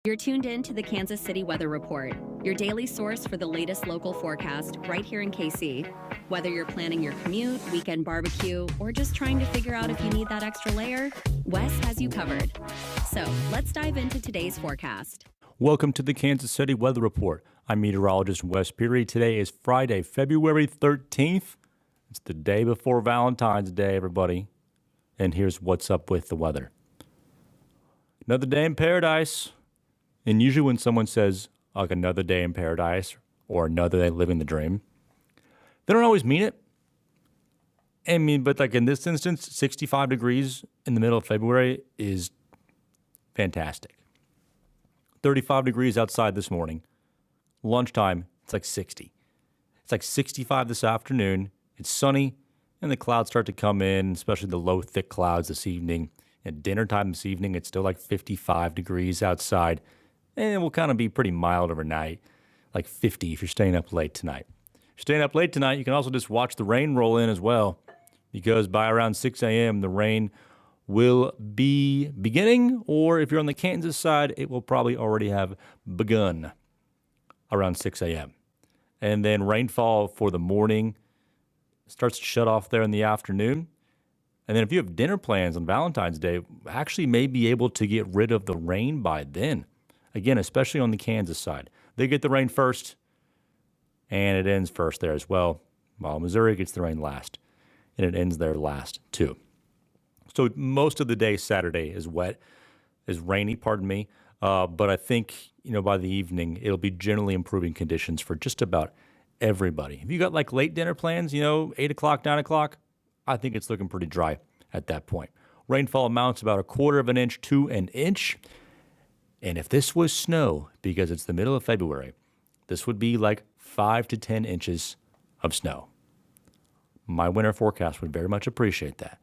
You're tuned in to the Kansas City Weather Report, your daily source for the latest local forecast right here in KC. Whether you're planning your commute, weekend barbecue, or just trying to figure out if you need that extra layer, Wes has you covered. So let's dive into today's forecast. Welcome to the Kansas City Weather Report. I'm meteorologist Wes Peary. Today is Friday, February 13th. It's the day before Valentine's Day, everybody. And here's what's up with the weather. Another day in paradise. And usually when someone says, like, another day in paradise or another day living the dream, they don't always mean it. But like in this instance, 65 degrees in the middle of February is fantastic. 35 degrees outside this morning. Lunchtime, it's like 60. It's like 65 this afternoon. It's sunny, and the clouds start to come in, especially the low, thick clouds this evening. At dinner time this evening, it's still like 55 degrees outside. And it will kind of be pretty mild overnight, like 50 if you're staying up late tonight. If you're staying up late tonight, you can also just watch the rain roll in as well, because by around 6 a.m., the rain will be beginning, or if you're on the Kansas side, it will probably already have begun around 6 a.m. And then rainfall for the morning starts to shut off there in the afternoon. And then if you have dinner plans on Valentine's Day, actually may be able to get rid of the rain by then. Again, especially on the Kansas side. They get the rain first, and it ends first there as well, while Missouri gets the rain last, and it ends there last too. So most of the day Saturday is rainy, but I think, by the evening, it'll be generally improving conditions for just about everybody. If you got like late dinner plans, 8 o'clock, 9 o'clock, I think it's looking pretty dry at that point. Rainfall amounts about 1/4 of an inch to an inch. And if this was snow, because it's the middle of February, this would be like 5 to 10 inches of snow. My winter forecast would very much appreciate that,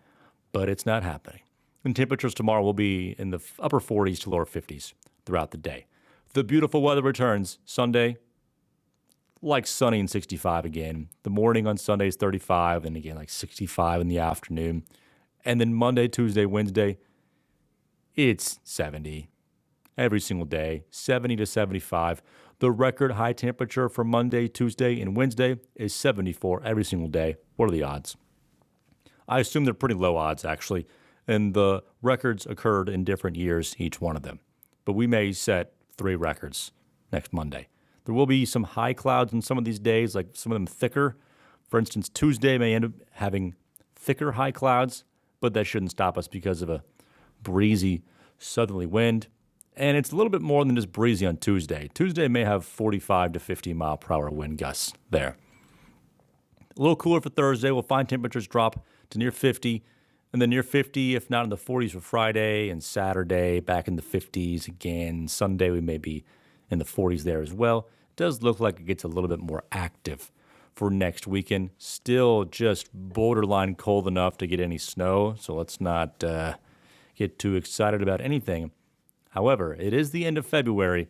but it's not happening. And temperatures tomorrow will be in the upper 40s to lower 50s throughout the day. The beautiful weather returns Sunday, like sunny and 65 again. The morning on Sunday is 35, and again like 65 in the afternoon. And then Monday, Tuesday, Wednesday, it's 70. Every single day, 70 to 75. The record high temperature for Monday, Tuesday, and Wednesday is 74 every single day. What are the odds? I assume they're pretty low odds, actually, and the records occurred in different years, each one of them. But we may set 3 records next Monday. There will be some high clouds in some of these days, like some of them thicker. For instance, Tuesday may end up having thicker high clouds, but that shouldn't stop us because of a breezy southerly wind. And it's a little bit more than just breezy on Tuesday. Tuesday may have 45 to 50 mile per hour wind gusts there. A little cooler for Thursday. We'll find temperatures drop to near 50, and then near 50, if not in the 40s for Friday and Saturday, back in the 50s again. Sunday, we may be in the 40s there as well. It does look like it gets a little bit more active for next weekend. Still just borderline cold enough to get any snow, so let's not get too excited about anything. However, it is the end of February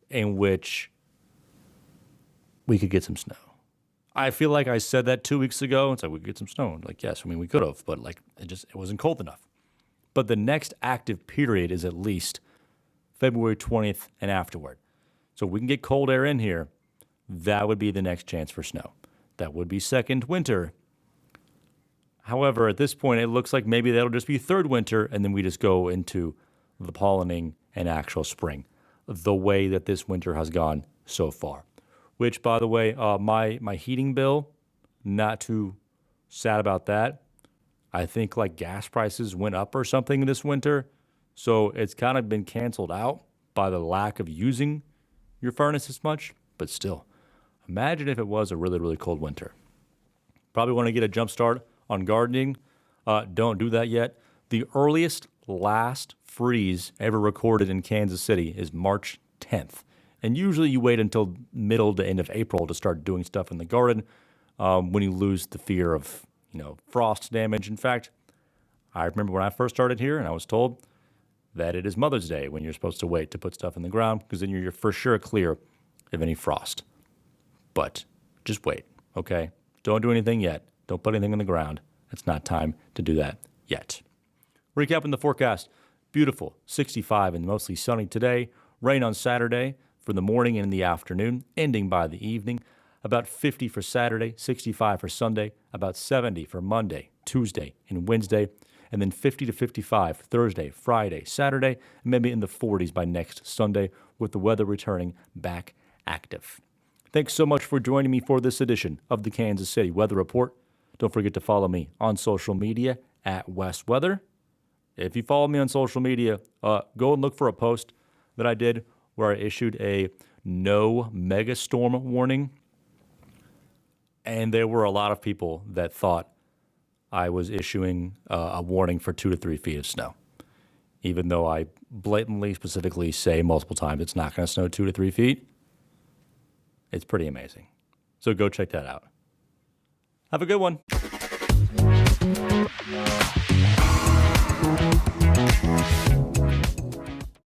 in which we could get some snow. I feel like I said that 2 weeks ago. It's like, we could get some snow. Like, yes, we could have, but it wasn't cold enough. But the next active period is at least February 20th and afterward. So if we can get cold air in here, that would be the next chance for snow. That would be second winter. However, at this point, it looks like maybe that'll just be third winter, and then we just go into the pollinating and actual spring, the way that this winter has gone so far. Which, by the way, my heating bill, not too sad about that. I think like gas prices went up or something this winter, so it's kind of been canceled out by the lack of using your furnace as much. But still, imagine if it was a really, really cold winter. Probably want to get a jump start on gardening. Don't do that yet. The earliest last freeze ever recorded in Kansas City is March 10th. And usually you wait until middle to end of April to start doing stuff in the garden when you lose the fear of, frost damage. In fact, I remember when I first started here and I was told that it is Mother's Day when you're supposed to wait to put stuff in the ground, because then you're for sure clear of any frost. But just wait, okay? Don't do anything yet. Don't put anything in the ground. It's not time to do that yet. Recapping the forecast. Beautiful, 65 and mostly sunny today. Rain on Saturday for the morning and in the afternoon, ending by the evening. About 50 for Saturday, 65 for Sunday, about 70 for Monday, Tuesday, and Wednesday, and then 50 to 55 for Thursday, Friday, Saturday, and maybe in the 40s by next Sunday, with the weather returning back active. Thanks so much for joining me for this edition of the Kansas City Weather Report. Don't forget to follow me on social media at West Weather. If you follow me on social media, go and look for a post that I did where I issued a no megastorm warning. And there were a lot of people that thought I was issuing a warning for 2 to 3 feet of snow, even though I blatantly, specifically say multiple times it's not going to snow 2 to 3 feet. It's pretty amazing. So go check that out. Have a good one.